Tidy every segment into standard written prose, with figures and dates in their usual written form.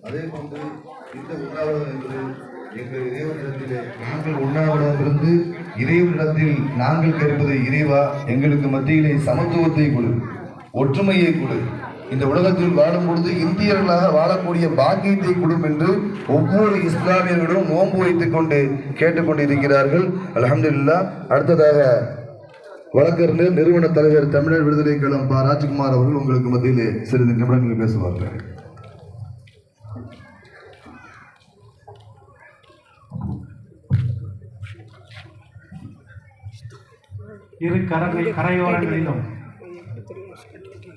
அதே போன்று இந்த உண்ணாவிரதம் என்பது எங்கள் இறைவனிடத்திலே நாங்கள் உண்ணாவிரதமிருந்து இறைவனிடத்தில் நாங்கள் கேட்பது இறைவா எங்களுக்கு மத்தியிலே சமத்துவத்தை கொடு, ஒற்றுமையை கொடு, இந்த உலகத்தில் வாழும் பொழுது இந்தியர்களாக வாழக்கூடிய பாக்கியத்தை கொடும் என்று ஒவ்வொரு இஸ்லாமியர்களும் நோன்பு வைத்துக் கொண்டு கேட்டுக்கொண்டிருக்கிறார்கள். அல்ஹம்துலில்லாஹ். அடுத்ததாக வழக்கறிஞர் நிறுவன தலைவர் தமிழர் விடுதலை கழகம் பா. ராஜ்குமார் அவர்கள் உங்களுக்கு மத்தியிலே சிறிது நிமிடங்கள் பேசுவார்கள். இரு கரையோரங்களிலும்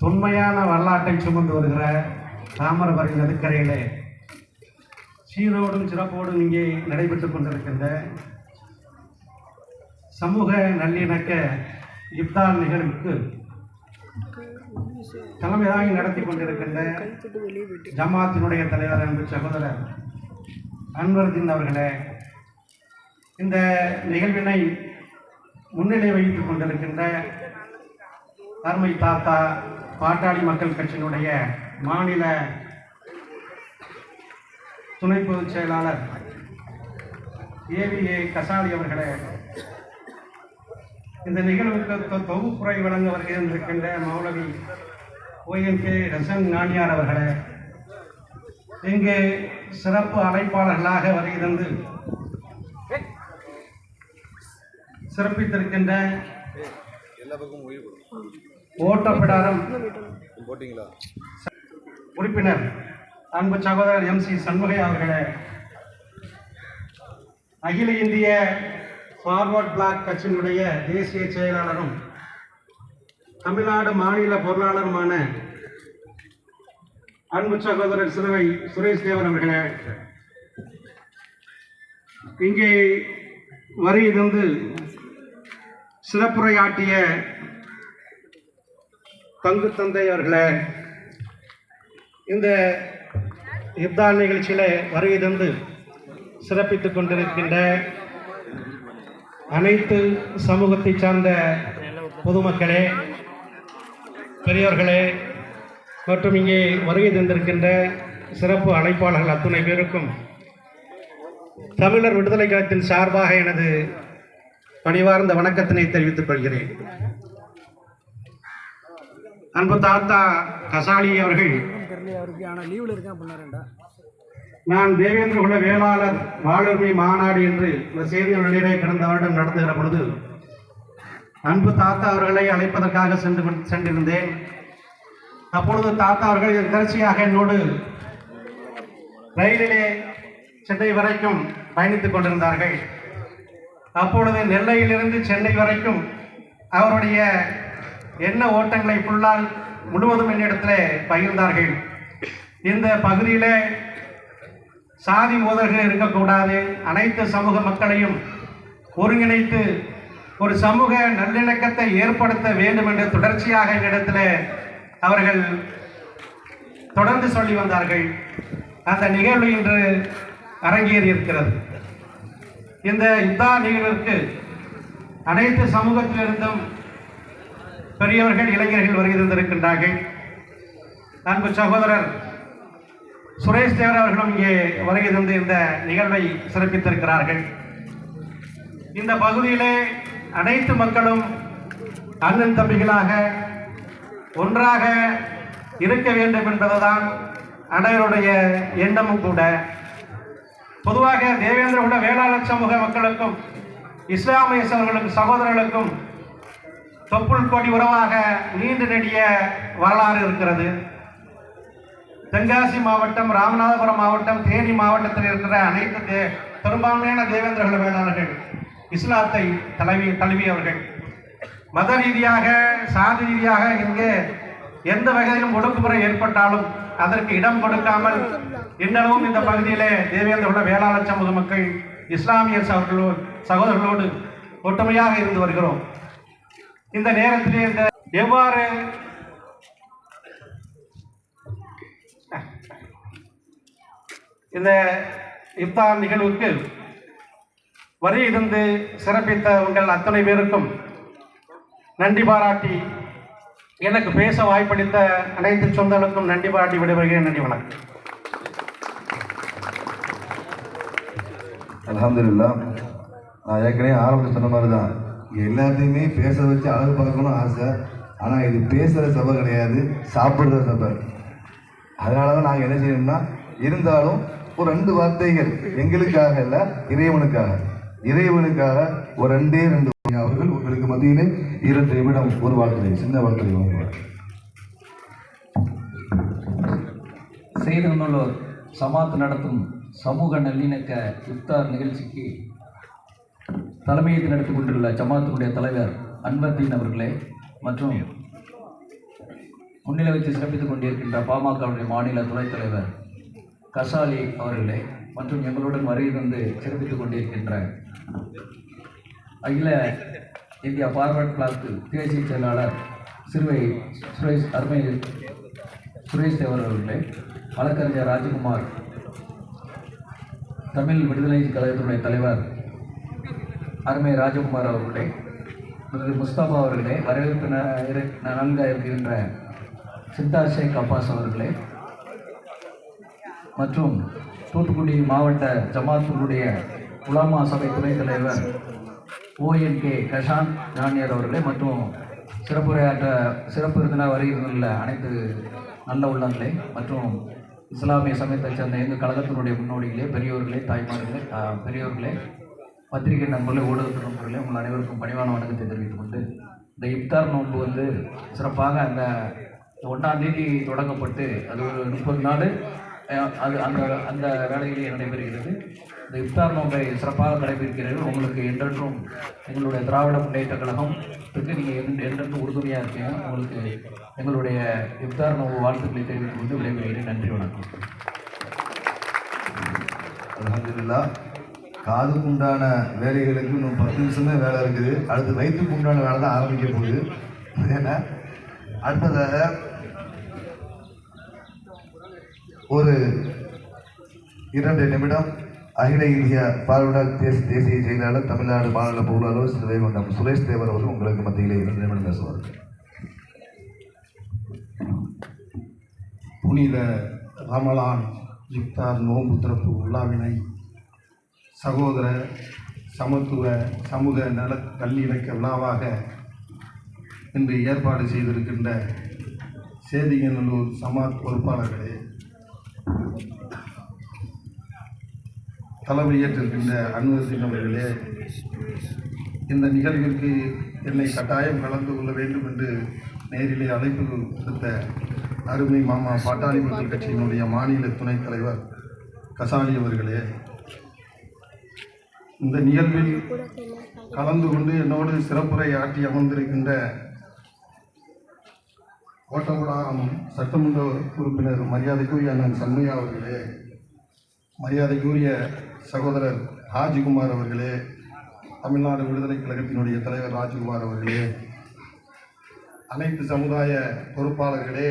தொன்மையான வரலாற்றை சுமந்து வருகிற தாமிரபரணி நதிக்கரையிலே சீரோடும் சிறப்போடும் இங்கே நடைபெற்றுக் கொண்டிருக்கின்ற சமூக நல்லிணக்க இப்தார் நிகழ்வுக்கு தலைமையாகி நடத்தி கொண்டிருக்கின்ற ஜமாத்தினுடைய தலைவர் அன்பு சகோதரர் அன்வர்தீன் அவர்களே, இந்த நிகழ்வினை முன்னிலை வைத்துக் கொண்டிருக்கின்ற அருமை தாத்தா பாட்டாளி மக்கள் கட்சியினுடைய மாநில துணை பொதுச் செயலாளர் ஏவிஏ கசாலி அவர்களே, இந்த நிகழ்வுக்கு தொகுப்புரை வழங்க வருகின்ற மௌலவி ONK ஹசன் நானியார் அவர்களே, இங்கு சிறப்பு அழைப்பாளர்களாக வருகை தந்து சிறப்பித்திருக்கின்ற ஓட்டப்பிடாரம் உறுப்பினர் அன்பு சகோதரர் MC சண்முகையா அவர்களே, அகில இந்திய ஃபார்வர்ட் பிளாக் கட்சியினுடைய தேசிய செயலாளரும் தமிழ்நாடு மாநில பொருளாளருமான அன்பு சகோதரர் சிறுவை சுரேஷ் தேவர் அவர்களே, இங்கே வருகை தந்து சிறப்புரையாற்றிய பங்கு தந்தை அவர்களே, இந்த இப்தார் நிகழ்ச்சியில வருகை தந்து சிறப்பித்துக் கொண்டிருக்கின்ற அனைத்து சமூகத்தை சார்ந்த பொதுமக்களே, பெரியோர்களே மற்றும் இங்கே வருகை தந்திருக்கின்ற சிறப்பு அழைப்பாளர்கள் அத்துணை பேருக்கும் தமிழர் விடுதலை கழகத்தின் சார்பாக எனது பணிவார்ந்த வணக்கத்தினை தெரிவித்துக் கொள்கிறேன். அன்பு தாத்தா கசாலி அவர்கள், நான் தேவேந்திர குல வேளாளர் வாழ்வுரிமை மாநாடு என்று இந்த செய்திகளிலே கடந்த வருடம் நடத்துகிற பொழுது அன்பு தாத்தா அவர்களை அழைப்பதற்காக சென்றிருந்தேன். அப்பொழுது தாத்தா அவர்கள் கடைசியாக என்னோடு ரயிலிலே சென்னை வரைக்கும் பயணித்துக் கொண்டிருந்தார்கள். அப்பொழுது நெல்லையிலிருந்து சென்னை வரைக்கும் அவருடைய எண்ண ஓட்டங்களை ஃபுல்லால் முழுவதும் என்னிடத்தில் பகிர்ந்தார்கள். இந்த பகுதியிலே சாதி மோதல்கள் இருக்கக்கூடாது, அனைத்து சமூக மக்களையும் ஒருங்கிணைத்து ஒரு சமூக நல்லிணக்கத்தை ஏற்படுத்த வேண்டும் என்று தொடர்ச்சியாக என்னிடத்தில் அவர்கள் தொடர்ந்து சொல்லி வந்தார்கள். அந்த நிகழ்வு இன்று அரங்கேறி இருக்கிறது. இந்த இப்தார் நிகழ்விற்கு அனைத்து சமூகத்திலிருந்தும் பெரியவர்கள் இளைஞர்கள் வருகை தந்திருக்கின்றார்கள். அன்பு சகோதரர் சுரேஷ் தேவர் அவர்களும் இங்கே வருகை தந்து இந்த நிகழ்வை சிறப்பித்திருக்கிறார்கள். இந்த பகுதியிலே அனைத்து மக்களும் அண்ணன் தம்பிகளாக ஒன்றாக இருக்க வேண்டும் என்பதுதான் அனைவருடைய எண்ணமும் கூட. பொதுவாக தேவேந்திர குல வேளாளர் சமூக மக்களுக்கும் இஸ்லாமிய சகோதரர்களுக்கும் தொப்புள் கொடி உறவாக நீண்டு நெடிய வரலாறு இருக்கிறது. தென்காசி மாவட்டம், ராமநாதபுரம் மாவட்டம், தேனி மாவட்டத்தில் இருக்கிற அனைத்து பெரும்பான்மையான தேவேந்திர வேளாளர்கள் இஸ்லாத்தை தழுவியவர்கள். மத ரீதியாக, சாதி ரீதியாக இங்கே எந்த வகையிலும் ஒடுக்குமுறை ஏற்பட்டாலும் அதற்கு இடம் கொடுக்காமல் இன்னமும் இந்த பகுதியிலே தேவேந்திர குல வேளாளர் சமூக மக்கள் இஸ்லாமிய சகோதரர்களோடு ஒற்றுமையாக இருந்து வருகிறோம். இந்த நேரத்திலே இந்த எவ்வாறு இந்த இஃப்தார் நிகழ்வுக்கு வருகை சிறப்பித்த உங்கள் அத்தனை பேருக்கும் நன்றி பாராட்டி, எனக்கு பேச வாய்ப்பளித்த அனைத்து சொந்தங்களுக்கும் நன்றி பாராட்டி விடைபெறுகிறேன். நன்றி, வணக்கம். அல்ஹம்துலில்லாஹ். நான் ஏற்கனவே ஆரம்பத்தில் சொன்ன மாதிரி தான், இங்கே எல்லாத்தையுமே பேச வச்சு அழகு பார்க்கணும்னு ஆசை. ஆனால் இது பேசுகிற சபை கிடையாது, சாப்பிட்ற சபை. அதனால தான் நாங்கள் என்ன செய்யணும்னா, இருந்தாலும் ஒரு 2 வார்த்தைகள் எங்களுக்காக இல்லை, இறைவனுக்காக ஒரு 2 அவர்கள் உங்களுக்கு மத்தியிலே 2 நிமிடம் ஒரு வார்த்தை, சின்ன வார்த்தை வாங்குவார். செய்தநல்லூர் சமாத் நடத்தும் சமூக நல்லிணக்க இஃப்தார் நிகழ்ச்சிக்கு தலைமையை நடத்தி கொண்டுள்ள ஜமாத்தினுடைய தலைவர் அன்வர்தீன் அவர்களே மற்றும் முன்னிலை வைத்து சிறப்பித்துக் கொண்டிருக்கின்ற பாமகவுடைய மாநில துணைத் தலைவர் கசாலி அவர்களே மற்றும் எங்களுடன் வருகை தந்து சிறப்பித்துக் கொண்டிருக்கின்ற அகில இந்தியா ஃபார்வர்ட் பிளாக் தேசிய செயலாளர் சுரேஷ் தேவர் அவர்களே, வழக்கறிஞர் ராஜகுமார், தமிழ் விடுதலை கழகத்தினுடைய தலைவர் அருமை ராஜகுமார் அவர்களே, முஸ்தபா அவர்களே, வரவேற்பு நன்காக இருக்கின்ற சித்தா ஷேக் அப்பாஸ் அவர்களே மற்றும் தூத்துக்குடி மாவட்ட ஜமாத்துடைய உலமா சபை துணைத் தலைவர் ONK கஷான் ஜானியர் அவர்களே மற்றும் சிறப்பு விருந்தினர் வருகின்ற அனைத்து நல்ல உள்ளங்களே மற்றும் இஸ்லாமிய சமயத்தைச் சேர்ந்த எங்கள் கழகத்தினுடைய முன்னோடிகளே, பெரியோர்களே, தாய்மார்களே, பெரியோர்களே, பத்திரிகை நண்பர்களே, ஊடகத்து நண்பர்களே, உங்கள் அனைவருக்கும் பணிவான வணக்கத்தை தெரிவித்துக் கொண்டு, இந்த இஃப்தார் நோன்பு சிறப்பாக அந்த 1ஆம் தேதி தொடங்கப்பட்டு அது ஒரு 30 நாள் அது அந்த வேலையிலே நடைபெறுகிறது. இந்த இஃப்தார் நோன்பை சிறப்பாக கடைபிடிக்கிறீர்கள். உங்களுக்கு என்றென்றும் எங்களுடைய திராவிட முன்னேற்ற கழகத்துக்கு நீங்கள் என்றென்றும் உறுதுணையாக இருக்கீங்க. உங்களுக்கு எங்களுடைய இஃப்தார் நோன்பு வாழ்த்துக்களை தெரிவித்துக் கொண்டு விடைபெறுகிறேன். நன்றி, வணக்கம். அல்ஹம்துலில்லாஹ். காதுக்கு உண்டான வேலைகளுக்கு இன்னும் 10 நிமிஷமே வேலை இருக்குது. அடுத்து வயிற்றுக்கு உண்டான வேலை தான் ஆரம்பிக்க போகுது. ஏன்னா அடுத்ததாக ஒரு 2 நிமிடம் அகில இந்திய பார்வர்ட் தேசிய செயலாளர், தமிழ்நாடு மாநில பொருளாளர் ஸ்ரீவைகுண்டம் சுரேஷ் தேவர் அவர்கள் உங்களுக்கு மத்தியிலே 2 நிமிடம் பேசுவார்கள். புனித ரமலான் இஃப்தார் நோன்பு திறப்பு விழாவினை சகோதர சமத்துவ சமூக நல நல்லிணக்க விழாவாக இன்று ஏற்பாடு செய்திருக்கின்ற சேதியநல்லூர் சமாத் பொறுப்பாளர்களே, தலைமையேற்றிருக்கின்ற அன்வர்தீன் அவர்களே, இந்த நிகழ்விற்கு என்னை கட்டாயம் கலந்து கொள்ள வேண்டும் என்று நேரிலே அழைப்பு விடுத்த அருமை மாமா பாட்டாளி மக்கள் கட்சியினுடைய மாநில துணைத் தலைவர் கசாலி அவர்களே, இந்த நிகழ்வில் கலந்து கொண்டு என்னோடு சிறப்புரை ஆற்றி அமர்ந்திருக்கின்ற கோட்டகுடாரம் சட்டமன்ற உறுப்பினர் மரியாதைக்குரிய அண்ணன் சண்முகையா அவர்களே, மரியாதைக்குரிய சகோதரர் ராஜ்குமார் அவர்களே, தமிழ்நாடு விடுதலை கழகத்தினுடைய தலைவர் ராஜ்குமார் அவர்களே, அனைத்து சமுதாய பொறுப்பாளர்களே,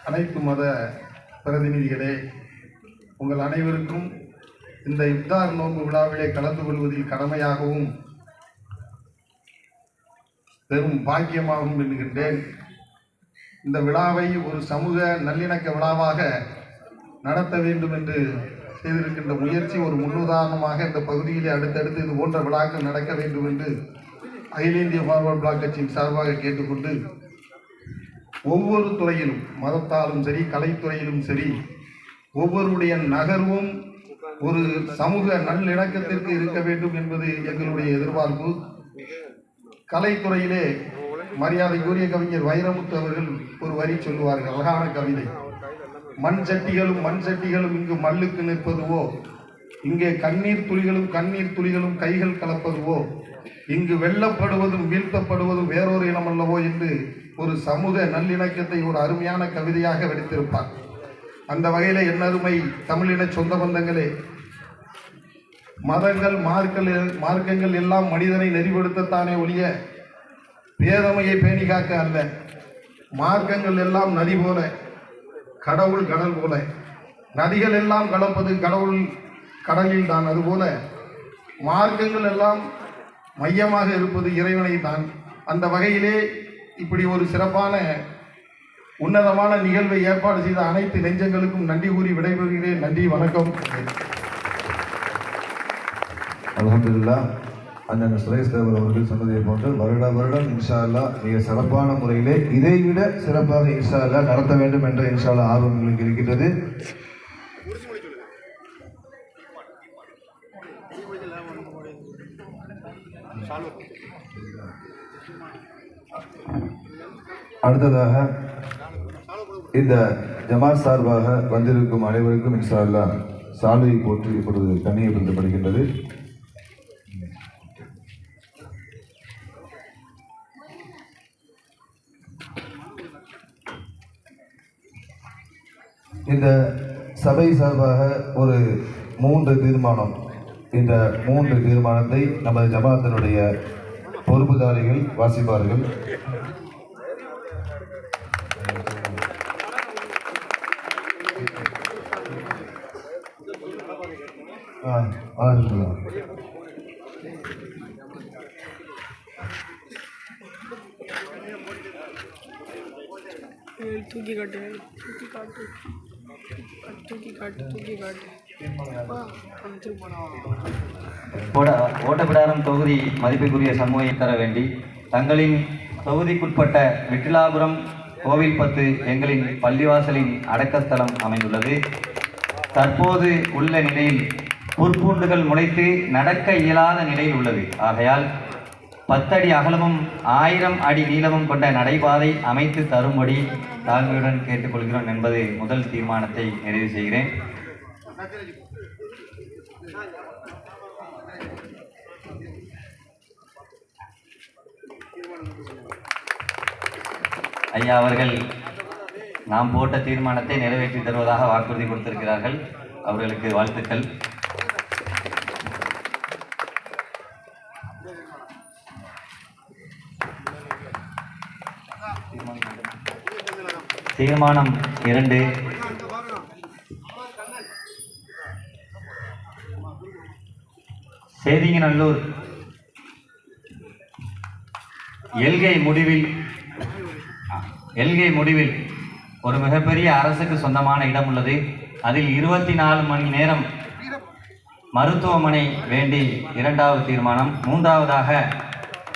அனைத்து மத பிரதிநிதிகளே, உங்கள் அனைவருக்கும் இந்த இஃப்தார் நோன்பு விழாவிலே கலந்து கொள்வதில் கடமையாகவும் பெரும் பாக்கியமாகவும் எண்ணுகின்றேன். இந்த விழாவை ஒரு சமூக நல்லிணக்க விழாவாக நடத்த வேண்டும் என்று செய்திருக்கின்ற முயற்சி ஒரு முன்னுதாரணமாக இந்த பகுதியிலே அடுத்தடுத்து இது போன்ற விழாக்கள் நடக்க வேண்டும் என்று அகில இந்திய ஃபார்வர்ட் பிளாக் கட்சியின் சார்பாக கேட்டுக்கொண்டு, ஒவ்வொரு துறையிலும், மதத்தாலும் சரி, கலைத்துறையிலும் சரி, ஒவ்வொருடைய நகர்வும் ஒரு சமூக நல்லிணக்கத்திற்கு இருக்க வேண்டும் என்பது எங்களுடைய எதிர்பார்ப்பு. கலைத்துறையிலே மரியாதைக்குரிய கவிஞர் வைரமுத்து அவர்கள் ஒரு வரி சொல்லுவார்கள், அழகான கவிதை. மண் சட்டிகளும் இங்கு மல்லுக்கு நிற்பதுவோ, இங்கே கண்ணீர் துளிகளும் கைகள் கலப்பதுவோ, இங்கு வெல்லப்படுவதும் வீழ்த்தப்படுவதும் வேறொரு இனமல்லவோ என்று ஒரு சமூக நல்லிணக்கத்தை ஒரு அருமையான கவிதையாக வெடித்திருப்பார். அந்த வகையில் என்னருமை தமிழின சொந்த பந்தங்களே, மதங்கள் மார்க்கங்கள் எல்லாம் மனிதனை நெறிப்படுத்தத்தானே ஒழிய பேதமையை பேணி காக்க அல்ல. மார்க்கங்கள் எல்லாம் நதி போல, கடவுள் கடல் போல. நதிகள் எல்லாம் கலப்பது கடவுள் கடலில் தான். அதுபோல மார்க்கங்கள் எல்லாம் மையமாக இருப்பது இறைவனை தான். அந்த வகையிலே இப்படி ஒரு சிறப்பான உன்னதமான நிகழ்வை ஏற்பாடு செய்த அனைத்து நெஞ்சங்களுக்கும் நன்றி கூறி விடைபெறுகிறேன். நன்றி, வணக்கம். அல்ஹம்துலில்லாஹ். அண்ணன் சுரேஷ் தேவர் அவர்கள் சொன்னதை போன்று வருடம் இன்ஷா அல்லாஹ் மிக சிறப்பான முறையிலே இதைவிட சிறப்பாக இன்ஷா அல்லாஹ் நடத்த வேண்டும் என்ற இன்ஷா அல்லாஹ் ஆர்வம் எங்களுக்கு இருக்கின்றது. அடுத்ததாக இந்த ஜமாத் சார்பாக வந்திருக்கும் அனைவருக்கும் இன்ஷா அல்லாஹ் சாலுவை போற்றி இப்பொழுது கண்ணியப்படுத்தப்படுகின்றது. இந்த சபை சார்பாக ஒரு 3 தீர்மானம், இந்த 3 தீர்மானத்தை நமது ஜமாத்தினுடைய பொறுப்புதாரிகள் வாசிப்பார்கள். தூக்கி காட்டு. ஓட்டப்பிடாரம் தொகுதி மதிப்புக்குரிய சமூகத்தை தர வேண்டி தங்களின் தொகுதிக்குட்பட்ட விட்டிலாபுரம் கோவில்பத்து எங்களின் பள்ளிவாசலின் அடக்கஸ்தலம் அமைந்துள்ளது. தற்போது உள்ள நிலையில் புற்பூண்டுகள் முளைத்து நடக்க இயலாத நிலையில் உள்ளது. ஆகையால் 10 அடி அகலமும் 1000 அடி நீளமும் கொண்ட நடைபாதை அமைத்து தரும்படி தாழ்மையுடன் கேட்டுக்கொள்கிறோம் என்பது முதல் தீர்மானத்தை நிறைவு செய்கிறேன். ஐயா அவர்கள் நாம் போட்ட தீர்மானத்தை நிறைவேற்றி தருவதாக வாக்குறுதி கொடுத்திருக்கிறார்கள். அவர்களுக்கு வாழ்த்துக்கள். தீர்மானம் 2, சேதிங்கநல்லூர் எல்கை முடிவில் ஒரு மிகப்பெரிய அரசுக்கு சொந்தமான இடம் உள்ளது. அதில் 24 மணி நேரம் மருத்துவமனை வேண்டி 2வது தீர்மானம். 3வதாக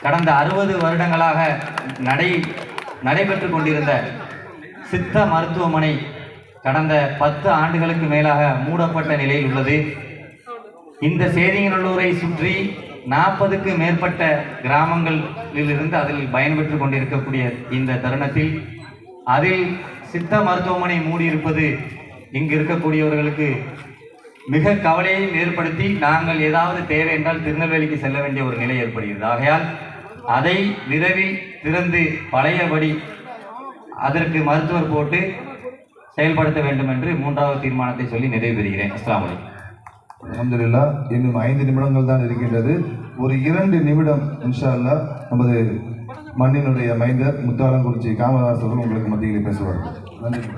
கடந்த 60 வருடங்களாக நடைபெற்று கொண்டிருந்த சித்த மருத்துவமனை கடந்த 10 ஆண்டுகளுக்கு மேலாக மூடப்பட்ட நிலையில் உள்ளது. இந்த சேதிங்கநல்லூரை சுற்றி 40க்கு மேற்பட்ட கிராமங்களிலிருந்து அதில் பயன்பெற்று கொண்டிருக்கக்கூடிய இந்த தருணத்தில் அதில் சித்த மருத்துவமனை மூடியிருப்பது இங்கு இருக்கக்கூடியவர்களுக்கு மிக கவலையையும் ஏற்படுத்தி நாங்கள் ஏதாவது தேவை என்றால் திருநெல்வேலிக்கு செல்ல வேண்டிய ஒரு நிலை ஏற்படுகிறது. ஆகையால் அதை விரைவில் திறந்து பழையபடி அதற்கு மருத்துவர் போட்டு செயல்படுத்த வேண்டும் என்று 3வது தீர்மானத்தை சொல்லி நிறைவு பெறுகிறேன். அஸ்ஸலாமு அலைக்கும். அல்ஹம்துலில்லாஹ். இன்னும் 5 நிமிடங்கள் தான் இருக்கின்றது. ஒரு 2 நிமிடம் இன்ஷா அல்லாஹ் நமது மண்ணினுடைய மைந்தர் முத்தாலங்குறிச்சி காமராஜ் அவர்கள் உங்களுக்கு மத்தியில் பேசுவார்கள். நன்றி.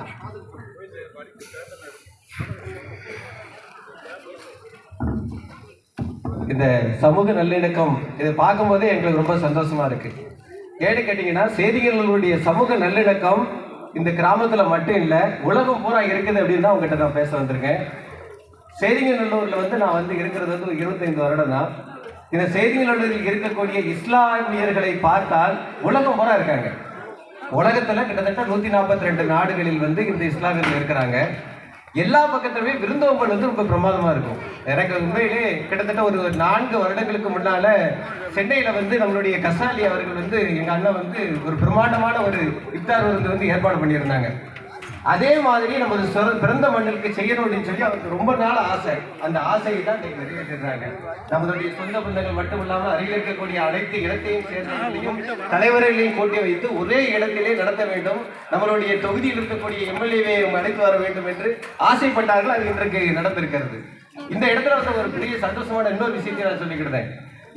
இந்த சமூக நல்லிணக்கம் இதை பார்க்கும்போதே எங்களுக்கு ரொம்ப சந்தோஷமா இருக்கு. ஏன்னு கேட்டீங்கன்னா சேதிகளுடைய சமூக நல்லிணக்கம் இந்த கிராமத்துல மட்டும் இல்லை, உலகம் பூரா இருக்குது அப்படின்னு தான் உங்ககிட்ட நான் பேச வந்திருக்கேன். சேதிங்கநல்லூர்ல நான் இருக்கிறது 25 வருடம் தான். இந்த சேதிங்கநல்லூரில் இருக்கக்கூடிய இஸ்லாமியர்களை பார்த்தால் உலகம் பூரா இருக்காங்க. உலகத்துல கிட்டத்தட்ட 142 நாடுகளில் இந்த இஸ்லாமியர்கள் இருக்கிறாங்க. எல்லா பக்கத்துலயுமே விருந்தோம்பல் ரொம்ப பிரமாதமா இருக்கும். எனக்கு உண்மையிலே கிட்டத்தட்ட ஒரு 4 வருடங்களுக்கு முன்னால சென்னையில நம்மளுடைய கசாலி அவர்கள் எங்க அண்ணன் ஒரு பிரமாண்டமான ஒரு இஃப்தார் விருந்து ஏற்பாடு பண்ணியிருந்தாங்க. அதே மாதிரி நமது பிறந்த மண்ணிற்கு செய்யணும் அப்படின்னு சொல்லி அவருக்கு ரொம்ப நாள் ஆசை. அந்த ஆசையை தான் இன்னைக்கு நிறைவேற்றிடுறாங்க. நம்மளுடைய சொந்த பந்தங்கள் மட்டும் இல்லாமல் அருகில் இருக்கக்கூடிய அனைத்து இடத்தையும் சேர்ந்தவர்களையும் தலைவர்களையும் கூட்டி வைத்து ஒரே இடத்திலே நடத்த வேண்டும், நம்மளுடைய தொகுதியில் இருக்கக்கூடிய எம்எல்ஏவை அழைத்து வர வேண்டும் என்று ஆசைப்பட்டார்கள். அது இன்றைக்கு நடந்திருக்கிறது. இந்த இடத்துல வந்து ஒரு பெரிய சந்தோஷமான இன்னொரு விஷயத்தை நான் சொல்லிக்கிட்டேன்.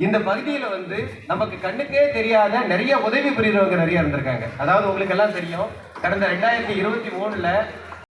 இந்த பகுதியில் வந்து நமக்கு கண்ணுக்கே தெரியாத நிறைய உதவி புரிகிறவங்க நிறைய இருந்திருக்காங்க. அதாவது உங்களுக்கு எல்லாம் தெரியும், கடந்த 2023